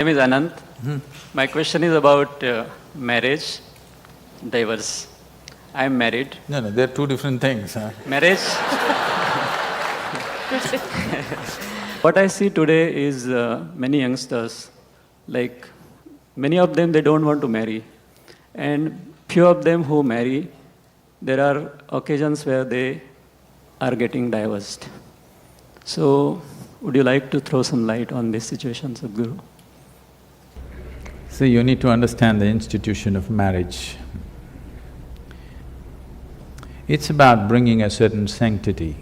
My name is Anant. My question is about marriage, divorce. I am married. No, they're two different things, huh? Marriage. What I see today is many youngsters, like many of them, they don't want to marry. And few of them who marry, there are occasions where they are getting divorced. So, would you like to throw some light on this situation, Sadhguru? So you need to understand the institution of marriage. It's about bringing a certain sanctity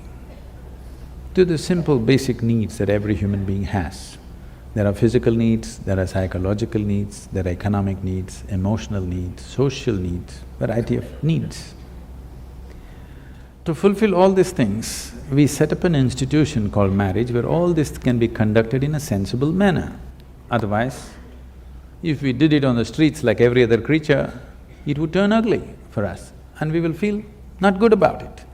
to the simple basic needs that every human being has. There are physical needs, there are psychological needs, there are economic needs, emotional needs, social needs, variety of needs. To fulfill all these things, we set up an institution called marriage where all this can be conducted in a sensible manner. Otherwise, if we did it on the streets like every other creature, it would turn ugly for us and we will feel not good about it.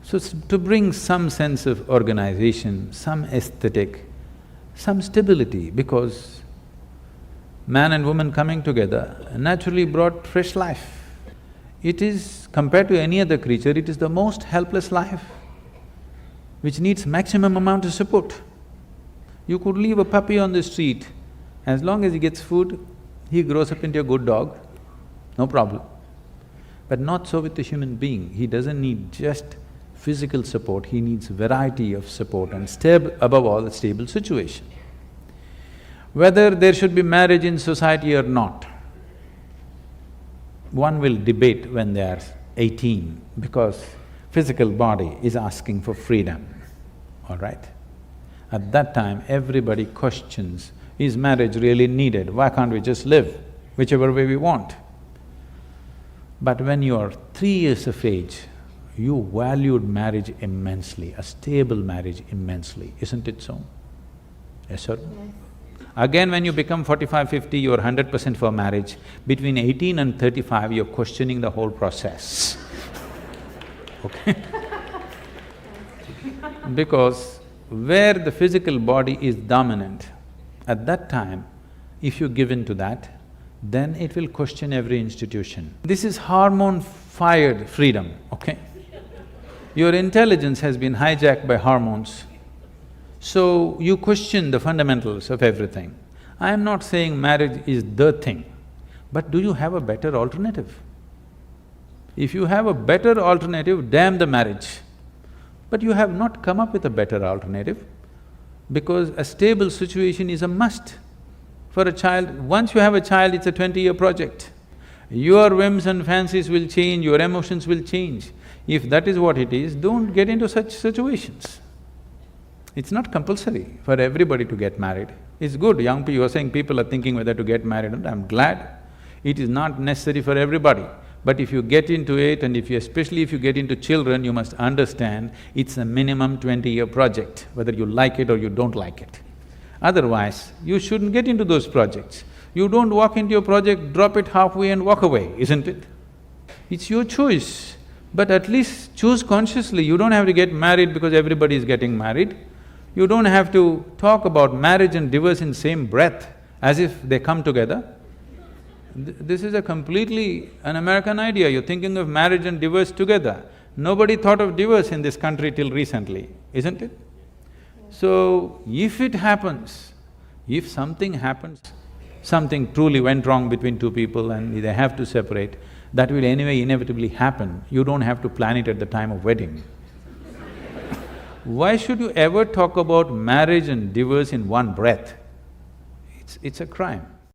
So to bring some sense of organization, some aesthetic, some stability, because man and woman coming together naturally brought fresh life. It is, compared to any other creature, it is the most helpless life, which needs maximum amount of support. You could leave a puppy on the street, as long as he gets food, he grows up into a good dog, no problem. But not so with the human being. He doesn't need just physical support, he needs variety of support and above all, a stable situation. Whether there should be marriage in society or not, one will debate when they are 18 because physical body is asking for freedom, all right? At that time, everybody questions, is marriage really needed? Why can't we just live whichever way we want? But when you are 3 years of age, you valued marriage immensely, a stable marriage immensely, isn't it so? Yes, sir? Yes. Again, when you become 45, 50, you're 100% for marriage. Between 18 and 35, you're questioning the whole process, okay? Because where the physical body is dominant, at that time, if you give in to that, then it will question every institution. This is hormone-fired freedom, okay? Your intelligence has been hijacked by hormones, so you question the fundamentals of everything. I am not saying marriage is the thing, but do you have a better alternative? If you have a better alternative, damn the marriage. But you have not come up with a better alternative, because a stable situation is a must for a child. Once you have a child, it's a 20-year project. Your whims and fancies will change, your emotions will change. If that is what it is, don't get into such situations. It's not compulsory for everybody to get married. It's good, young people, you are saying people are thinking whether to get married, and I'm glad. It is not necessary for everybody. But if you get into it and especially if you get into children, you must understand it's a minimum 20-year project, whether you like it or you don't like it. Otherwise, you shouldn't get into those projects. You don't walk into your project, drop it halfway and walk away, isn't it? It's your choice, but at least choose consciously. You don't have to get married because everybody is getting married. You don't have to talk about marriage and divorce in same breath as if they come together. This is a completely an American idea, you're thinking of marriage and divorce together. Nobody thought of divorce in this country till recently, isn't it? So, if it happens, if something happens, something truly went wrong between two people and they have to separate, that will anyway inevitably happen. You don't have to plan it at the time of wedding. Why should you ever talk about marriage and divorce in one breath? It's a crime.